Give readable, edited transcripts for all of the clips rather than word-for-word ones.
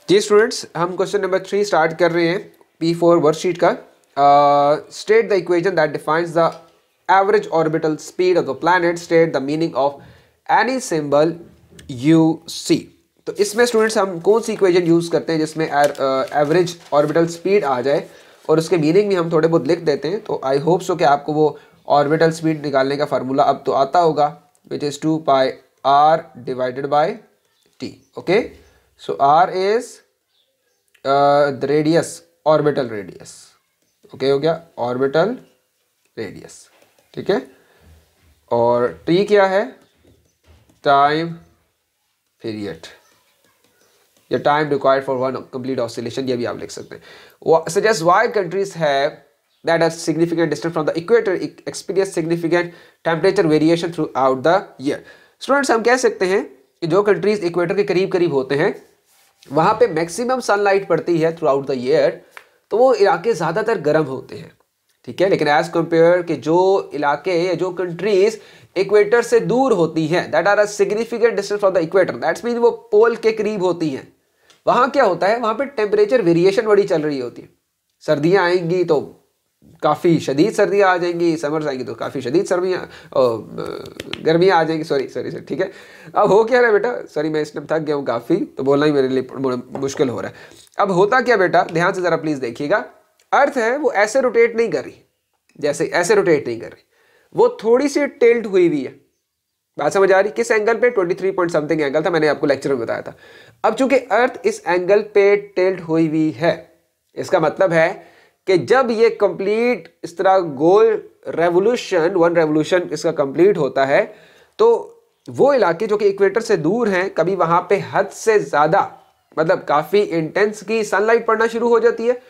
जी students, हम question number 3 start कर रहे हैं P4 वर्कशीट का। State the equation that defines the average orbital speed of the planet, state the meaning of any symbol you see. तो इसमें students हम कौन सी इक्वेशन यूज़ करते हैं जिसमें एवरेज ऑर्बिटल स्पीड आ जाए और उसके मीनिंग भी हम थोड़े बहुत लिख देते हैं। तो आई होप सो कि आपको वो ऑर्बिटल स्पीड निकालने का फार्मूला अब तो आता होगा, which is 2 pi r divided by t। Okay, so r is the radius, orbital radius। Okay हो गया, ऑर्बिटल रेडियस, ठीक है। और t क्या है? टाइम पीरियड या time required for one complete oscillation, ये भी आप लिख सकते हैं। Suggest why countries have that are significant distance from the equator experience significant temperature variation throughout the year। Students, हम कह सकते हैं कि जो कंट्रीज इक्वेटर के करीब करीब होते हैं वहां पे मैक्सिमम सनलाइट पड़ती है थ्रू आउट द ईयर, तो वो इलाके ज़्यादातर गर्म होते हैं, ठीक है। लेकिन एज कंपेयर के जो इलाके या जो कंट्रीज इक्वेटर से दूर होती हैं, that are a significant distance from the equator, that's mean वो पोल के करीब होती हैं, वहां क्या होता है, वहां पे टेम्परेचर वेरिएशन बड़ी चल रही होती है। सर्दियां आएंगी तो काफ़ी शदीद सर्दियाँ आ जाएंगी, समर्स आएंगी तो काफ़ी शदीद सर्दियाँ, गर्मियाँ आ जाएंगी। सॉरी सॉरी सर, ठीक है। अब हो क्या रहा है बेटा, सॉरी मैं इस टाइम थक गया हूँ काफ़ी, तो बोलना ही मेरे लिए मुश्किल हो रहा है। अब होता क्या बेटा, ध्यान से ज़रा प्लीज़ देखिएगा। अर्थ है वो ऐसे रोटेट नहीं कर रही, जैसे ऐसे रोटेट नहीं कर रही, वो थोड़ी सी टिल्ट हुई हुई है। बात समझ आ रही? किस एंगल पे? 23 पॉइंट समथिंग एंगल था, मैंने आपको लेक्चर में बताया था। अब चूंकि अर्थ इस एंगल पे टिल्ट हुई हुई है, इसका मतलब है कि जब ये कंप्लीट इस तरह गोल रेवोल्यूशन, वन रेवोल्यूशन इसका कंप्लीट होता है, तो वो इलाके जो कि इक्वेटर से दूर हैं, कभी वहां पे हद से ज्यादा मतलब काफी इंटेंस की सनलाइट पड़ना शुरू हो जाती है,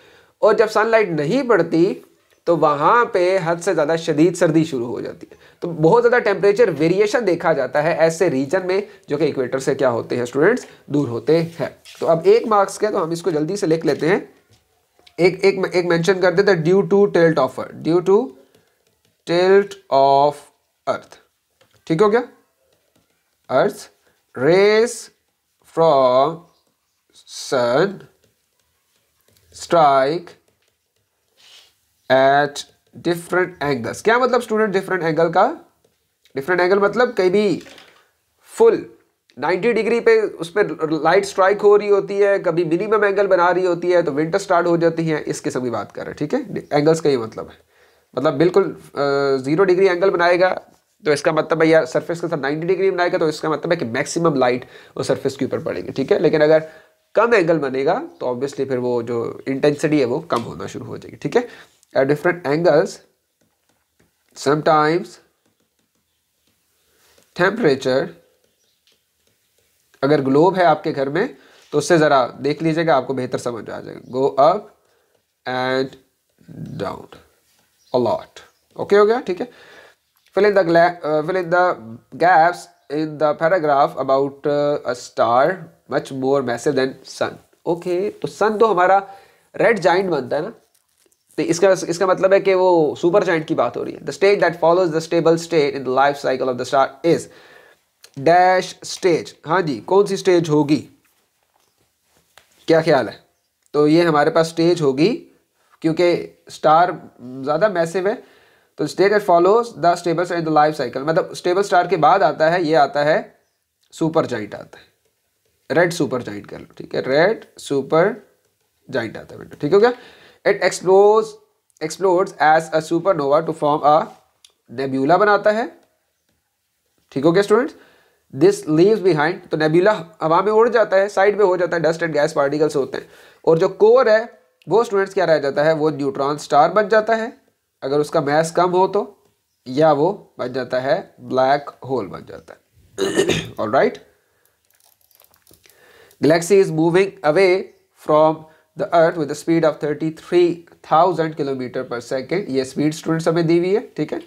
और जब सनलाइट नहीं पड़ती तो वहां पे हद से ज्यादा शदीद सर्दी शुरू हो जाती है। तो बहुत ज्यादा टेम्परेचर वेरिएशन देखा जाता है ऐसे रीजन में जो कि इक्वेटर से क्या होते हैं स्टूडेंट्स, दूर होते हैं। तो अब 1 मार्क्स के, तो हम इसको जल्दी से लिख लेते हैं। एक मेंशन कर देते, due to tilt of earth, due to tilt of earth, ठीक हो गया। Earth rays from sun strike at different angles. क्या मतलब स्टूडेंट डिफरेंट एंगल का? डिफरेंट एंगल मतलब कहीं भी फुल 90 डिग्री पे उस पर लाइट स्ट्राइक हो रही होती है, कभी मिनिमम एंगल बना रही होती है, तो विंटर स्टार्ट हो जाती है, इस किस्म की बात कर रहे हैं, ठीक है। एंगल्स का ये मतलब है, मतलब बिल्कुल 0 डिग्री एंगल बनाएगा तो इसका मतलब है, या सरफेस के साथ 90 डिग्री बनाएगा तो इसका मतलब है कि मैक्सिमम लाइट वो सरफेस के ऊपर पड़ेगी, ठीक है। लेकिन अगर कम एंगल बनेगा तो ऑब्वियसली फिर वो जो इंटेंसिटी है वो कम होना शुरू हो जाएगी, ठीक है। Eight different angles sometimes temperature, अगर ग्लोब है आपके घर में तो उससे ज़रा देख लीजिएगा, आपको बेहतर समझ आ जाएगा। Go up and down a lot, okay हो गया, ठीक है। Fill in the gaps in the paragraph about a star much more massive than sun. Okay, तो सन तो हमारा रेड जाइंट बनता है ना, तो इसका मतलब है कि वो सुपर जाइंट की बात हो रही है। The stage that follows the stable state in the life cycle of the star is dash stage. हाँ जी, कौन सी स्टेज होगी, क्या ख्याल है? तो ये हमारे पास स्टेज होगी, क्योंकि स्टार ज़्यादा मैसिव है, तो stage that follows the stable star in the life cycle, मतलब स्टेबल स्टार के बाद आता है, ये आता है सुपर जाइंट आता है, रेड सुपर जाइंट कर लो, ठीक है, रेड सुपर जाइंट आता है बेटा, ठीक हो गया। It explodes as a supernova to form a nebula बनाता है, ठीक हो गया स्टूडेंट्स। दिस लीव्स बिहाइंड, तो नेब्यूला हवा में उड़ जाता है, साइड में हो जाता है, डस्ट एंड गैस पार्टिकल्स होते हैं, और जो कोर है वो स्टूडेंट्स क्या रह जाता है, वो न्यूट्रॉन स्टार बन जाता है अगर उसका मैस कम हो तो, या वो बन जाता है ब्लैक होल बन जाता है। Alright, galaxy is moving away from the earth with the speed of 33,000 kilometre per second. ये स्पीड स्टूडेंट्स हमें दी हुई है, ठीक है।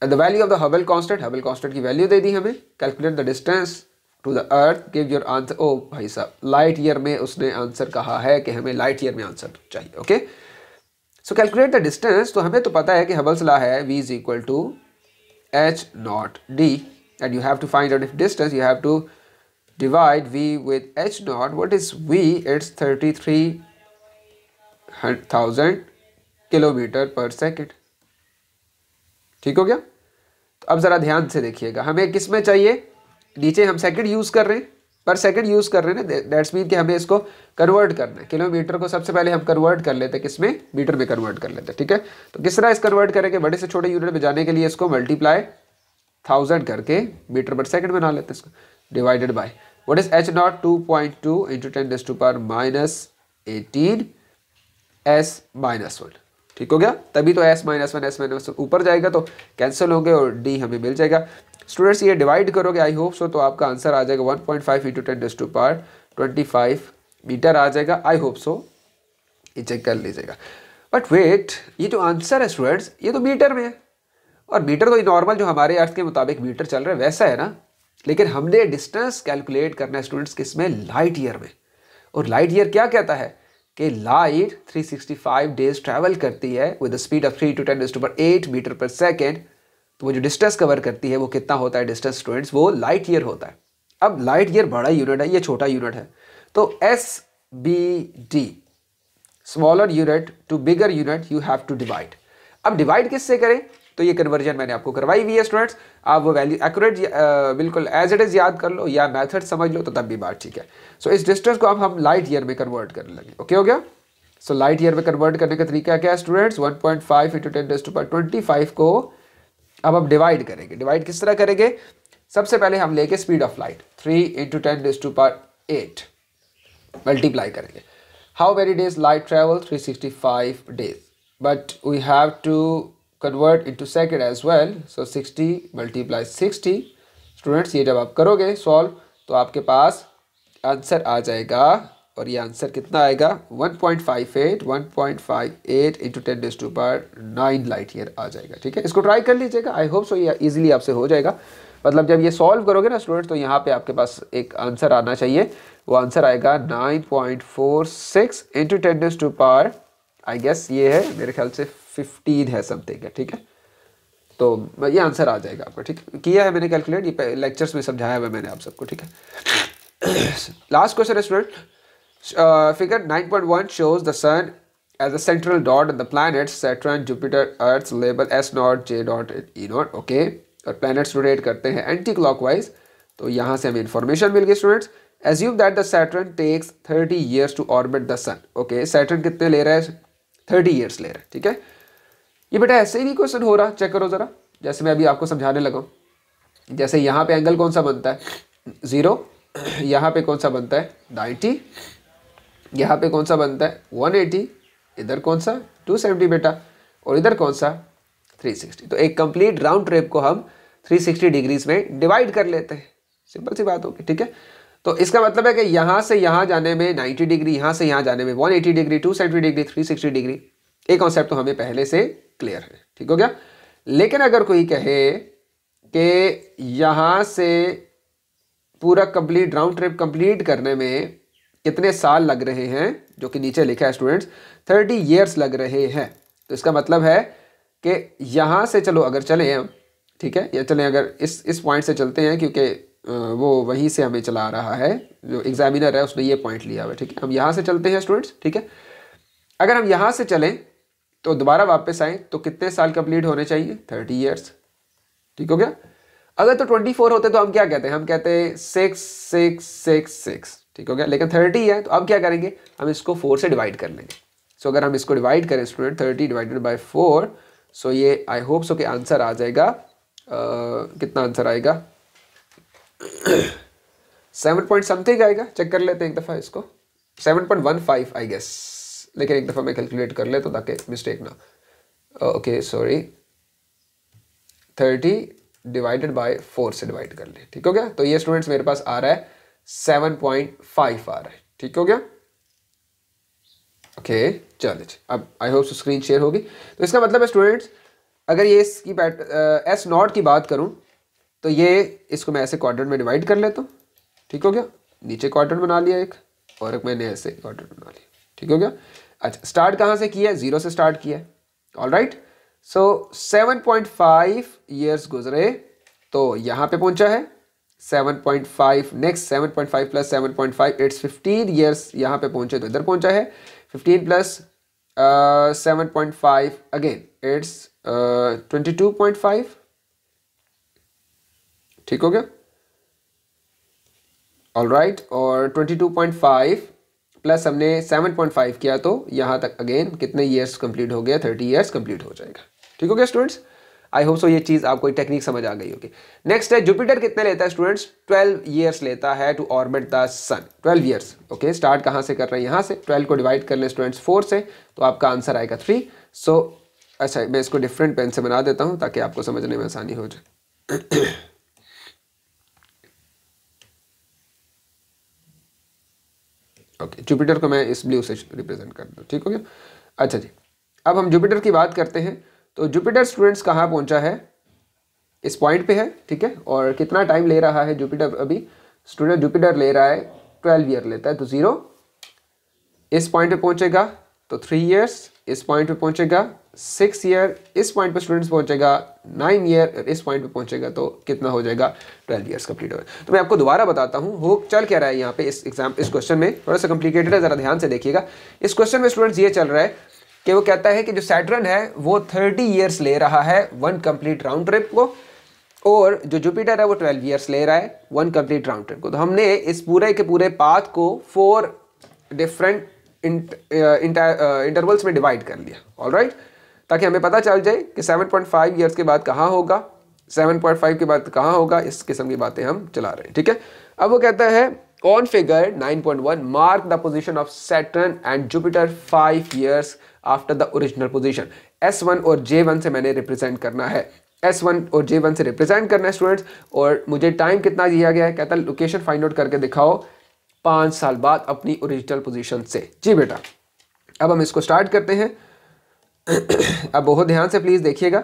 The value of the Hubble constant, Hubble constant की वैल्यू दे दी हमें। Calculate the distance to the earth, give your answer. ओ भाई साहब, लाइट ईयर में उसने आंसर कहा है कि हमें लाइट ईयर में आंसर चाहिए, okay. So calculate the distance, तो हमें तो पता है कि हबल्स लॉ है v is equal to h nought d, and you have to find out if distance, you have to divide V with H naught. What is V? It's 33,000 kilometre per second. ठीक हो गया? तो अब ज़रा ध्यान से देखिएगा, हमें किस में चाहिए, नीचे हम सेकंड यूज़ कर रहे हैं, पर सेकंड यूज़ कर रहे हैं ना, दैट्स मीन कि हमें इसको कन्वर्ट करना है। किलोमीटर को सबसे पहले हम कन्वर्ट कर लेते हैं, किस में? मीटर में कन्वर्ट कर लेते हैं। ठीक है, तो किस तरह इस कन्वर्ट करेंगे? बड़े से छोटे यूनिट में जाने के लिए इसको मल्टीप्लाई 1000 करके मीटर पर सेकंड बना लेते हैं इसको, divided by what is H not 2.2 into 10⁻⁻18 S-1। ठीक हो गया? तभी तो S-1 ऊपर जाएगा तो कैंसिल होंगे और D हमें मिल जाएगा। स्टूडेंट्स ये डिवाइड करोगे, आई होप सो, तो आपका आंसर आ जाएगा 1.5 इंटू 10⁻25 मीटर आ जाएगा। आई होप सो, ये चेक कर लीजिएगा। बट वेट, ये जो आंसर है स्टूडेंट्स, ये तो मीटर में है, और मीटर तो नॉर्मल जो हमारे अर्थ के मुताबिक मीटर चल रहा है वैसा है ना, लेकिन हमने डिस्टेंस कैलकुलेट करना है स्टूडेंट्स किसमें? लाइट ईयर में। और लाइट ईयर क्या कहता है कि लाइट 365 डेज ट्रैवल करती है with the speed of 3 to 10⁸ meter पर सेकेंड। तो वो जो डिस्टेंस कवर करती है वो कितना होता है डिस्टेंस स्टूडेंट्स? वो लाइट ईयर होता है। अब लाइट ईयर बड़ा यूनिट है, ये छोटा यूनिट है, तो SBD, smaller unit to bigger unit, you have to divide. अब डिवाइड किससे करें? तो ये कन्वर्जन मैंने आपको करवाई हुई है स्टूडेंट्स, आप वो वैल्यू एक्यूरेट बिल्कुल एज इट इज याद कर लो या मेथड समझ लो तो तब भी बात ठीक है। सो इस डिस्टेंस को अब हम लाइट ईयर में कन्वर्ट करने लगे। ओके हो गया? सो लाइट ईयर में कन्वर्ट करने का तरीका क्या है स्टूडेंट्स? 1.5 इंटू 10⁻25 को अब हम डिवाइड करेंगे। डिवाइड किस तरह करेंगे? सबसे पहले हम लेके speed of light 3 into 10⁸ multiply करेंगे। How many days light travel? 365 days, but we have to convert into second as well, so 60 multiply 60। Students ये जब आप करोगे सॉल्व तो आपके पास आंसर आ जाएगा, और ये आंसर कितना आएगा? 1.58 इंटू 10⁻9 लाइट ईयर आ जाएगा। ठीक है, इसको ट्राई कर लीजिएगा, आई होप सो ये इजीली आपसे हो जाएगा। मतलब जब ये सॉल्व करोगे ना स्टूडेंट्स, तो यहाँ पे आपके पास एक आंसर आना चाहिए, वो आंसर आएगा 9.46 इंटू 10⁻, आई गेस ये है, मेरे ख्याल से 15 है समथिंग है। ठीक है, तो ये आंसर आ जाएगा आपका। ठीक है, किया है मैंने कैलकुलेट, ये लेक्चर्स में समझाया हुआ मैंने आप सबको। ठीक है, लास्ट क्वेश्चन है student, figure 9.1 shows the sun as a central dot and the planets Saturn, Jupiter, earth label S nought, J nought, E nought. Okay, और प्लैनेट्स रोटेट करते हैं एंटी क्लॉकवाइज। तो यहाँ से हमें इन्फॉर्मेशन मिल गई students. Assume that the Saturn takes 30 years to orbit the sun. Okay, Saturn कितने ले रहा है? 30 years ले रहा है। ठीक है, ये बेटा ऐसे ही नहीं क्वेश्चन हो रहा, चेक करो जरा, जैसे मैं अभी आपको समझाने लगा। जैसे यहाँ पे एंगल कौन सा बनता है? 0। यहाँ पे कौन सा बनता है? 90। यहाँ पे कौन सा बनता है? 180। इधर कौन सा? 270 बेटा, और इधर कौन सा? 360। तो एक कंप्लीट राउंड ट्रिप को हम 360 डिग्रीज में डिवाइड कर लेते हैं, सिंपल सी बात होगी। ठीक है, तो इसका मतलब है कि यहाँ से यहाँ जाने में 90 डिग्री, यहाँ से यहाँ जाने में 180 डिग्री, 270 डिग्री, 360 डिग्री। एक कॉन्सेप्ट तो हमें पहले से क्लियर है। ठीक हो गया? लेकिन अगर कोई कहे कि यहाँ से पूरा कंप्लीट राउंड ट्रिप कंप्लीट करने में कितने साल लग रहे हैं, जो कि नीचे लिखा है स्टूडेंट्स 30 years लग रहे हैं, तो इसका मतलब है कि यहाँ से चलो अगर चलें हम, ठीक है, या चलें अगर इस पॉइंट से चलते हैं, क्योंकि वो वहीं से हमें चला रहा है, जो एग्जामिनर है उसने ये पॉइंट लिया हुआ है। ठीक है, हम यहाँ से चलते हैं स्टूडेंट्स। ठीक है, अगर हम यहाँ से चलें तो दोबारा वापस आए तो कितने साल कंप्लीट होने चाहिए? 30 years। ठीक हो गया? अगर तो 24 होते तो हम क्या कहते हैं? हम कहते हैं 6 ठीक हो गया, लेकिन 30 है तो अब क्या करेंगे? हम इसको 4 से डिवाइड कर लेंगे। सो अगर हम इसको डिवाइड करें स्टूडेंट 30 डिवाइडेड बाय 4, सो ये आई होप सो कि आंसर आ जाएगा, कितना आंसर आएगा? 7 पॉइंट समथिंग आएगा। चेक कर लेते हैं एक दफ़ा इसको, 7.15 आई गेस, लेकिन एक दफ़ा मैं कैलकुलेट कर ले तो ताकि मिस्टेक ना। ओके सॉरी, 30 डिवाइडेड बाय 4 से डिवाइड कर ले। ठीक हो गया? तो ये स्टूडेंट्स मेरे पास आ रहा है 7.5 आ रहा है। ठीक हो गया? ओके चलिए, अब आई होप स्क्रीन शेयर होगी। तो इसका मतलब है स्टूडेंट्स, अगर ये इसकी S नॉट की बात करूं तो ये इसको मैं ऐसे क्वाड्रेंट में डिवाइड कर लेता हूँ। ठीक हो गया? नीचे क्वाड्रेंट बना लिया एक, और एक मैंने ऐसे क्वाड्रेंट बना लिया। ठीक हो गया? अच्छा, स्टार्ट कहाँ से किया है? 0 से स्टार्ट किया है। ऑल राइट, सो 7.5 years गुजरे तो यहाँ पे पहुंचा है, 7.5, नेक्स्ट 7.5 प्लस 7.5, इट्स 15 ईयर्स। यहाँ पे पहुंचे तो इधर पहुंचा है 15 प्लस 7.5, अगेन इट्स 22.5। ठीक हो गया, ऑल राइट। और 22.5 प्लस हमने 7.5 किया तो यहाँ तक अगेन कितने ईयर्स कंप्लीट हो गया, 30 ईयर्स कंप्लीट हो जाएगा। ठीक हो गया स्टूडेंट्स, आई होप सो ये चीज़ आपको एक टेक्निक समझ आ गई होगी। नेक्स्ट है जुपिटर कितने लेता है स्टूडेंट्स, 12 ईयर्स लेता है to orbit the sun, 12 years. Okay, start कहाँ से कर रहे हैं, यहाँ से 12 को डिवाइड कर लें स्टूडेंट्स 4 से, तो आपका आंसर आएगा 3। सो अच्छा, मैं इसको डिफरेंट पेन से बना देता हूँ ताकि आपको समझने में आसानी हो जाए। ओके, जुपिटर को मैं इस ब्लू से रिप्रेजेंट कर दूँ। ठीक हो गया, अच्छा जी। अब हम जुपिटर की बात करते हैं। तो जुपिटर स्टूडेंट्स कहाँ पहुंचा है, इस पॉइंट पे है। ठीक है, और कितना टाइम ले रहा है जुपिटर अभी, स्टूडेंट जुपिटर ले रहा है 12 ईयर लेता है, तो 0 इस पॉइंट पे पहुंचेगा तो 3 ईयर्स, इस पॉइंट पे पहुंचेगा 6 ईयर, इस पॉइंट पे स्टूडेंट्स पहुंचेगा 9 ईयर, इस पॉइंट पे पहुंचेगा तो कितना हो जाएगा, 12 ईयर्स कंप्लीट हो गया। तो मैं आपको दोबारा बताता हूँ हो चल क्या रहा है यहाँ पे इस क्वेश्चन में, थोड़ा सा कॉम्प्लिकेटेड है, जरा ध्यान से देखिएगा। इस क्वेश्चन में स्टूडेंट्स ये चल रहा है कि वो कहता है कि जो सैटर्न है वो 30 ईयर्स ले रहा है 1 कंप्लीट राउंड ट्रिप को, और जो जुपिटर है वो 12 ईयर्स ले रहा है 1 कंप्लीट राउंड ट्रिप को। तो हमने इस पूरे के पूरे पाथ को 4 डिफरेंट इंटरवल्स में डिवाइड कर लिया, ऑलराइट, ताकि हमें पता चल जाए कि 7.5 ईयर्स के बाद कहाँ होगा, 7.5 के बाद कहाँ होगा, इस किस्म की बातें हम चला रहे हैं। ठीक है, अब वो कहता है on figure 9.1 mark the position of Saturn and Jupiter 5 years after the original position. S1 और J1 से मैंने रिप्रेजेंट करना है, S1 और J1 से रिप्रेजेंट करना है स्टूडेंट्स, और मुझे टाइम कितना दिया गया है, कहता है लोकेशन फाइंड आउट करके दिखाओ 5 साल बाद अपनी ओरिजिनल पोजीशन से। जी बेटा, अब हम इसको स्टार्ट करते हैं। अब बहुत ध्यान से प्लीज़ देखिएगा,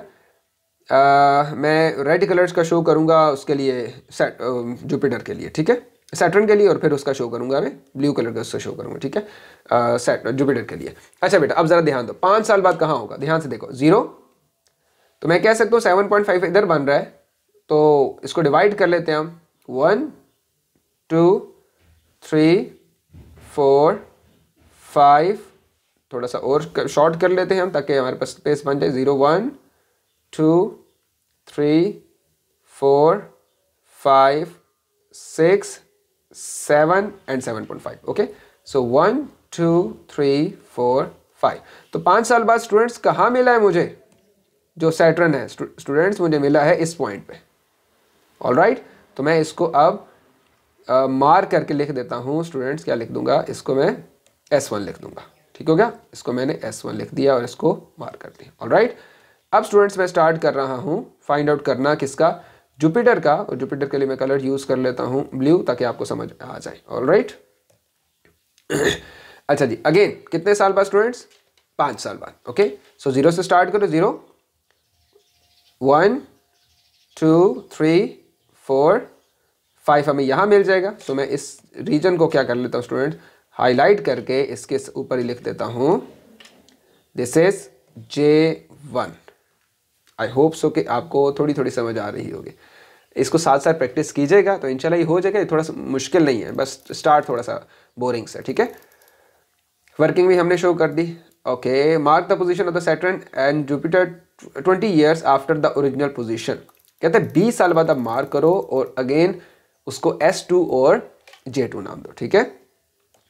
मैं रेड कलर्स का शो करूंगा उसके लिए, जुपिटर के लिए, ठीक है, सैटर्न के लिए, और फिर उसका शो करूंगा मैं ब्लू कलर का उसका शो करूंगा। ठीक है, जुपिटर के लिए। अच्छा बेटा, अब जरा ध्यान दो, 5 साल बाद कहाँ होगा, ध्यान से देखो, 0, तो मैं कह सकता हूँ 7.5 इधर बन रहा है, तो इसको डिवाइड कर लेते हैं हम, 1 2 3 4 5, थोड़ा सा और शॉर्ट कर लेते हैं हम ताकि हमारे पास स्पेस बन जाए, 0 1 2 3 4 5 6 7 एंड 7.5। ओके, सो 1 2 3 4 5। तो 5 साल बाद स्टूडेंट्स कहाँ मिला है मुझे, जो सैटर्न है स्टूडेंट्स मुझे मिला है इस पॉइंट पे, ऑलराइट। तो मैं इसको अब मार्क करके लिख देता हूँ स्टूडेंट्स, क्या लिख दूंगा, इसको मैं S1 लिख दूंगा। ठीक हो गया, इसको मैंने S1 लिख दिया और इसको मार्क कर दिया, ऑलराइट। अब स्टूडेंट्स मैं स्टार्ट कर रहा हूँ फाइंड आउट करना किसका, जुपिटर का, और जुपिटर के लिए मैं कलर यूज कर लेता हूँ ब्लू ताकि आपको समझ आ जाए, ऑलराइट। अच्छा जी, अगेन कितने साल बाद स्टूडेंट्स, 5 साल बाद। ओके, सो 0 से स्टार्ट करो, 0 1 2 3 4 5 हमें यहाँ मिल जाएगा। तो मैं इस रीजन को क्या कर लेता हूँ स्टूडेंट, हाईलाइट करके इसके ऊपर ही लिख देता हूँ, this is J1। I hope so कि आपको थोड़ी थोड़ी समझ आ रही होगी, इसको साथ साथ प्रैक्टिस कीजिएगा तो इंशाल्लाह ये हो जाएगा। ये थोड़ा सा मुश्किल नहीं है, बस स्टार्ट थोड़ा सा बोरिंग से। ठीक है, वर्किंग भी हमने शो कर दी। Okay, mark the position of the Saturn and Jupiter 20 years after the original position. कहते हैं 20 साल बाद आप मार्क करो और अगेन उसको S2 और J2 नाम दो। ठीक है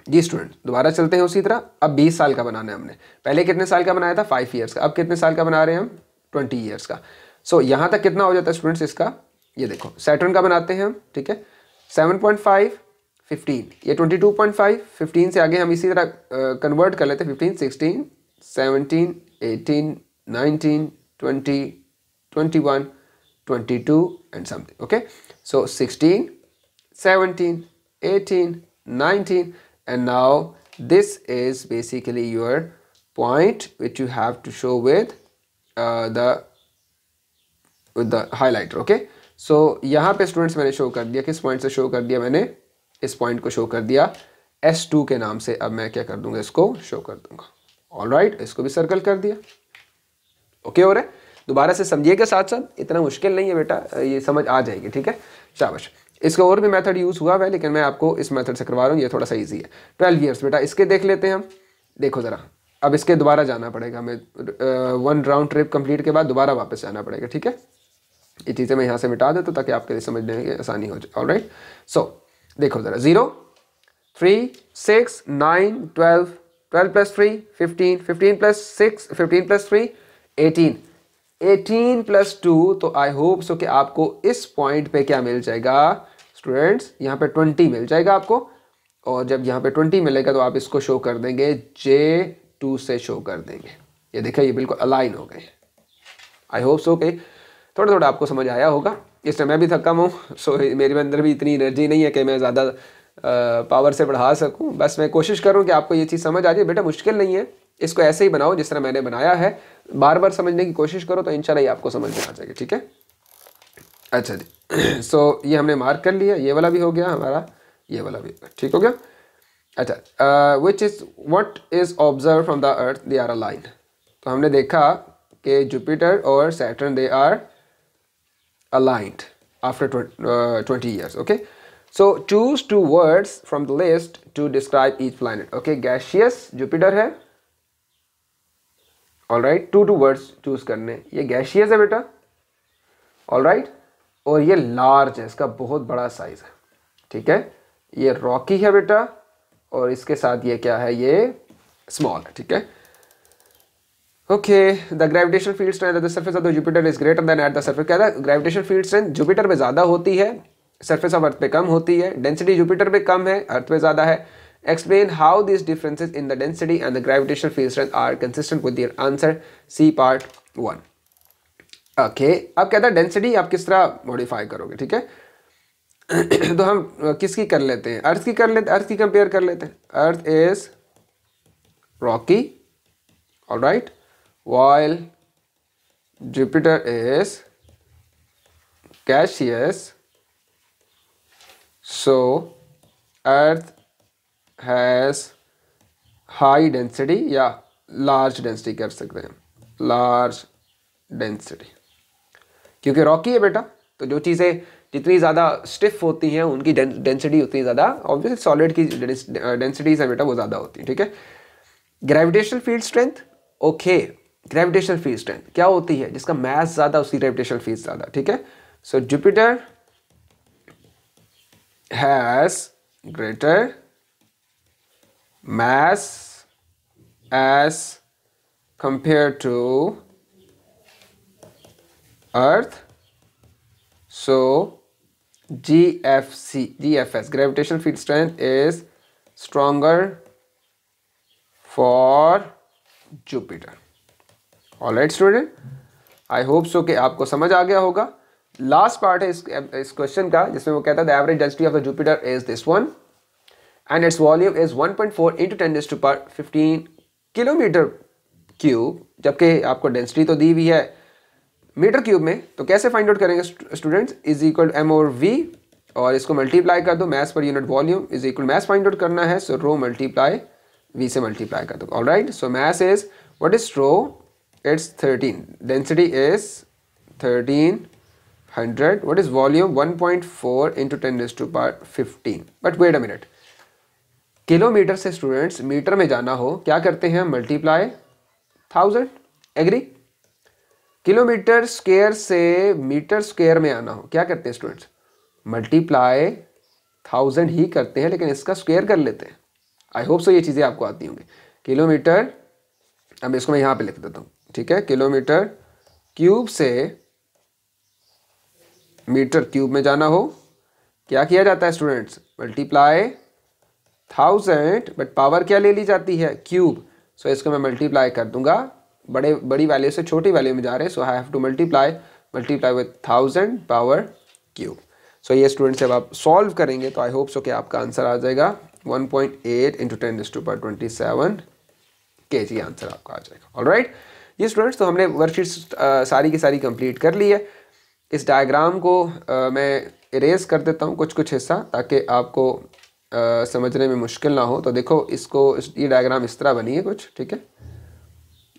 जी स्टूडेंट, दोबारा चलते हैं उसी तरह। अब 20 साल का बनाना है हमने, पहले कितने साल का बनाया था, 5 ईयर्स का, अब कितने साल का बना रहे हैं हम, 20 ईयर्स का। सो यहाँ तक कितना हो जाता है स्टूडेंट्स इसका, ये देखो सैटर्न का बनाते हैं हम। ठीक है, 7.5 15, ये 22.5, 15 से आगे हम इसी तरह कन्वर्ट कर लेते हैं, 15 16 17 18 19 20 21 22 and something. Okay, so 16 17 18 19 and now this is basically your point which you have to show with the highlighter. okay, so यहाँ पे स्टूडेंट्स मैंने शो कर दिया, किस पॉइंट से शो कर दिया मैंने, इस पॉइंट को शो कर दिया S2 के नाम से। अब मैं क्या कर दूंगा, इसको शो कर दूंगा, ऑलराइट, इसको भी सर्कल कर दिया। ओके हो रहा है, दोबारा से समझिएगा साथ साथ, इतना मुश्किल नहीं है बेटा, ये समझ आ जाएगी। ठीक है, शाबाश। इसका और भी मेथड यूज़ हुआ है, लेकिन मैं आपको इस मेथड से करवा रहा हूँ, ये थोड़ा सा ईजी है। 12 ईयर्स बेटा, इसके देख लेते हैं हम। देखो ज़रा, अब इसके दोबारा जाना पड़ेगा हमें, 1 राउंड ट्रिप कंप्लीट के बाद दोबारा वापस जाना पड़ेगा, ठीक है। ये चीज़ें मैं यहाँ से मिटा देता हूँ ताकि आपके लिए समझने में आसानी हो जाए। ऑलराइट, सो देखो ज़रा, 0, 3, 6, 9, 12, 12 प्लस 3, 15, 15 प्लस 6, 15 प्लस 3, 18, 18 प्लस 2। तो आई होप सो कि आपको इस पॉइंट पे क्या मिल जाएगा स्टूडेंट्स, यहाँ पे 20 मिल जाएगा आपको। और जब यहाँ पे 20 मिलेगा तो आप इसको शो कर देंगे J2 से शो कर देंगे। ये देखिए, ये बिल्कुल अलाइन हो गए। आई होप सो कि थोड़ा थोड़ा आपको समझ आया होगा। इस टाइम मैं भी थका हूँ, सो मेरे अंदर भी इतनी एनर्जी नहीं है कि मैं ज़्यादा पावर से बढ़ा सकूँ। बस मैं कोशिश करूँ कि आपको ये चीज़ समझ आ जाए। बेटा मुश्किल नहीं है, इसको ऐसे ही बनाओ जिस तरह मैंने बनाया है, बार बार समझने की कोशिश करो तो इंशाल्लाह ये आपको समझ में आ जाएगी, ठीक है। अच्छा जी, सो ये हमने मार्क कर लिया, ये वाला भी हो गया हमारा, ये वाला भी ठीक हो गया। अच्छा, what is observe from the earth, they are aligned. तो हमने देखा कि जुपिटर और Saturn they are aligned after 20 years, okay। So choose 2 words from the list to describe each planet, okay। Gaseous Jupiter है, ऑलराइट, 2 वर्ड्स चूज करने। ये gaseous है बेटा, ऑलराइट, और ये लार्ज है, इसका बहुत बड़ा साइज है, ठीक है। ये रॉकी है बेटा, और इसके साथ ये क्या है, ये स्मॉल है, ठीक है। Okay, the gravitational field strength at the surface of the Jupiter is greater than at the surface. क्या है, ग्रेविटेशनल फील्ड स्ट्रेंथ जुपिटर पे ज़्यादा होती है, सरफेस ऑफ अर्थ पे कम होती है। डेंसिटी जुपिटर पे कम है, अर्थ पे ज़्यादा है। Explain how this differences in the density and the gravitational field strength are consistent with your answer, C part 1। Okay, अब कहता है डेंसिटी आप किस तरह मॉडिफाई करोगे, ठीक है। तो हम किसकी कर लेते हैं, अर्थ की कर लेते हैं, अर्थ की कंपेयर कर लेते हैं। Earth is Rocky, alright, while Jupiter is gaseous, so Earth has high density या large density कर सकते हैं, large density, क्योंकि रॉकी है बेटा, तो जो चीज़ें जितनी ज़्यादा स्टिफ होती हैं उनकी डेंसिटी उतनी ज़्यादा, ऑब्वियसली सॉलिड की डेंसिटीज है बेटा वो ज़्यादा होती है, ठीक है। Gravitational field strength, okay, gravitational field strength क्या होती है, जिसका मास ज़्यादा उसकी ग्रेविटेशनल फील्ड ज़्यादा, ठीक है। So Jupiter has greater mass as compared to Earth, so GFS gravitational field strength is stronger for Jupiter. Alright student, I hope so कि आपको समझ आ गया होगा। लास्ट पार्ट है इस क्वेश्चन का, जिसमें वो कहता है the average density of the Jupiter is this one and its volume is 1.4 into 10 raised to power 15 kilometre cube, जबकि आपको डेंसिटी तो दी हुई है मीटर क्यूब में। तो कैसे फाइंड आउट करेंगे स्टूडेंट्स, इज इक्वल एम और वी, और इसको मल्टीप्लाई कर दो, mass per unit volume is equal, mass find out करना है, सो रो मल्टीप्लाई वी से मल्टीप्लाई कर दो। Alright, so mass is what is rho, it's 13, density is 1300, what is volume 1.4 into 10 raised to power 15। But wait a minute, kilometre से students metre में जाना हो क्या करते हैं, मल्टीप्लाई 1000, एग्री। किलोमीटर स्क्वायर से मीटर स्क्वायर में आना हो क्या करते हैं स्टूडेंट्स, मल्टीप्लाई 1000 ही करते हैं, लेकिन इसका स्क्वायर कर लेते हैं। आई होप सो ये चीज़ें आपको आती होंगी। किलोमीटर, अब इसको मैं यहाँ पे लिख देता हूँ, ठीक है। किलोमीटर क्यूब से मीटर क्यूब में जाना हो क्या किया जाता है स्टूडेंट्स, मल्टीप्लाई 1000, बट पावर क्या ले ली जाती है, क्यूब। सो इसको मैं मल्टीप्लाई कर दूंगा, बड़ी वैल्यू से छोटी वैल्यू में जा रहे हैं, so I have to multiply with 1000 power cube. So ये स्टूडेंट्स जब आप सॉल्व करेंगे तो आई होप सो कि आपका आंसर आ जाएगा 1.8 into 10 raised to power 27 kg, answer आपका आ जाएगा। ऑलराइट, ये स्टूडेंट्स तो हमने वर्कशीट सारी की सारी कंप्लीट कर ली है। इस डायग्राम को मैं इरेज कर देता हूँ कुछ हिस्सा, ताकि आपको समझने में मुश्किल ना हो। तो देखो ये डायग्राम इस तरह बनी है कुछ, ठीक है,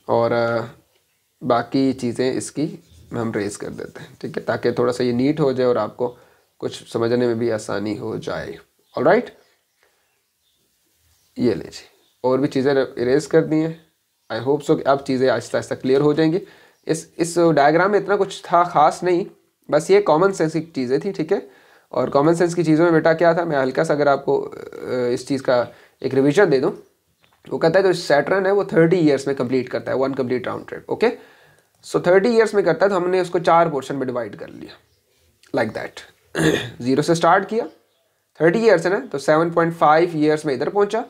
और बाकी चीज़ें इसकी हम रेज कर देते हैं, ठीक है, ताकि थोड़ा सा ये नीट हो जाए और आपको कुछ समझने में भी आसानी हो जाए। ऑलराइट, ये ले जी, और भी चीज़ें इरेज कर दी हैं। आई होप सो कि अब चीज़ें आहिस्ता आहिस्ता क्लियर हो जाएंगी। इस डायग्राम में इतना कुछ था खास नहीं, बस ये कॉमन सेंस की चीज़ें थी, ठीक है। और कॉमन सेंस की चीज़ों में बेटा क्या था, मैं हल्का सा अगर आपको इस चीज़ का एक रिविजन दे दूँ। वो कहता है जो सैटर्न है वो 30 ईयर्स में कंप्लीट करता है 1 कंप्लीट राउंड ट्रिप। ओके, सो 30 ईयर्स में करता है, तो हमने उसको 4 पोर्शन में डिवाइड कर लिया लाइक दैट। 0 से स्टार्ट किया, 30 ईयर्स है ना, तो 7.5 ईयर्स में इधर पहुंचा,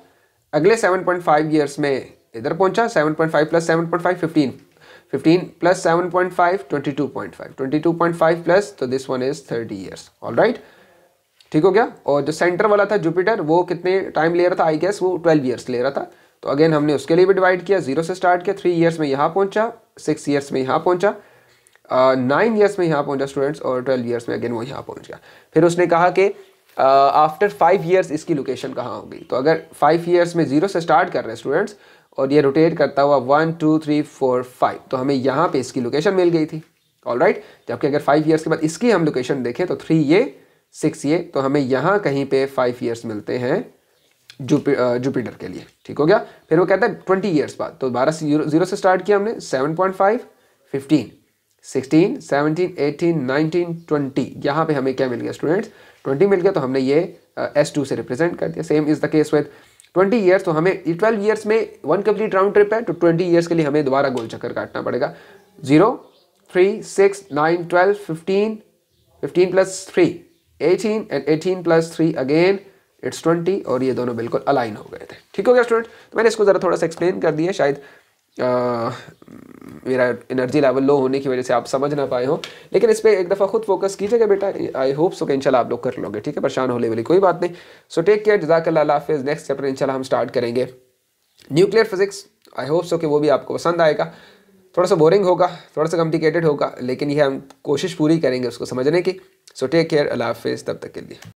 अगले 7.5 ईयर्स में इधर पहुंचा, 7.5 प्लस 7.5 15, 15 प्लस 7.5 22.5, 22.5 प्लस, तो this one is 30 years. Alright, ठीक हो गया। और जो सेंटर वाला था जुपिटर, वो कितने टाइम ले रहा था, आई गेस वो 12 ईयर्स ले रहा था, तो अगेन हमने उसके लिए भी डिवाइड किया, 0 से स्टार्ट किया, 3 ईयर्स में यहाँ पहुंचा, 6 ईयर्स में यहाँ पहुंचा, 9 ईयर्स में यहाँ पहुंचा स्टूडेंट्स, और 12 ईयर्स में अगेन वो यहाँ पहुंच गया। फिर उसने कहा कि आफ्टर 5 ईयर्स इसकी लोकेशन कहाँ होगी। तो अगर 5 ईयर्स में 0 से स्टार्ट कर रहे हैं स्टूडेंट्स, और ये रोटेट करता हुआ 1 2 3 4 5, तो हमें यहाँ पे इसकी लोकेशन मिल गई थी। ऑलराइट, जबकि अगर 5 ईयर्स के बाद इसकी हम लोकेशन देखें तो 3 ये 6 ये, तो हमें यहाँ कहीं पे 5 ईयर्स मिलते हैं जुपिटर के लिए। ठीक हो गया। फिर वो कहता है 20 ईयर्स बाद, तो 12 0 से स्टार्ट किया हमने, 7.5 15 16 17 18 19 20, यहाँ पे हमें क्या मिल गया स्टूडेंट्स, 20 मिल गया। तो हमने ये S2 से रिप्रेजेंट कर दिया। Same is the case with 20 years, तो हमें 12 ईयर्स में 1 कंप्लीट राउंड ट्रिप है, तो 20 ईयर्स के लिए हमें दोबारा गोल चक्कर काटना पड़ेगा। 0 3 6 9 12 15 15 plus 3 18 and 18 plus 3 again it's 20, और ये दोनों बिल्कुल अलाइन हो गए थे। ठीक हो गया स्टूडेंट। तो मैंने इसको ज़रा थोड़ा सा एक्सप्लेन कर दिया, शायद मेरा एनर्जी लेवल लो होने की वजह से आप समझ ना पाए हो, लेकिन इस पर एक दफ़ा खुद फोकस कीजिएगा बेटा। आई होप सो कि इंशाल्लाह आप लोग कर लोगे। ठीक है, परेशान होने वाली कोई बात नहीं। सो टेक केयर, जज़ाकल्लाह, अल्लाह हाफिज़। नेक्स्ट चैप्टर इंशाल्लाह हम स्टार्ट करेंगे nuclear physics. I hope so कि वो भी आपको पसंद आएगा। थोड़ा सा बोरिंग होगा, थोड़ा सा कॉम्प्लिकेटेड होगा, लेकिन ये हम कोशिश पूरी करेंगे उसको समझने की। सो टेक केयर, अल्लाह हाफिज़, तब तक के लिए।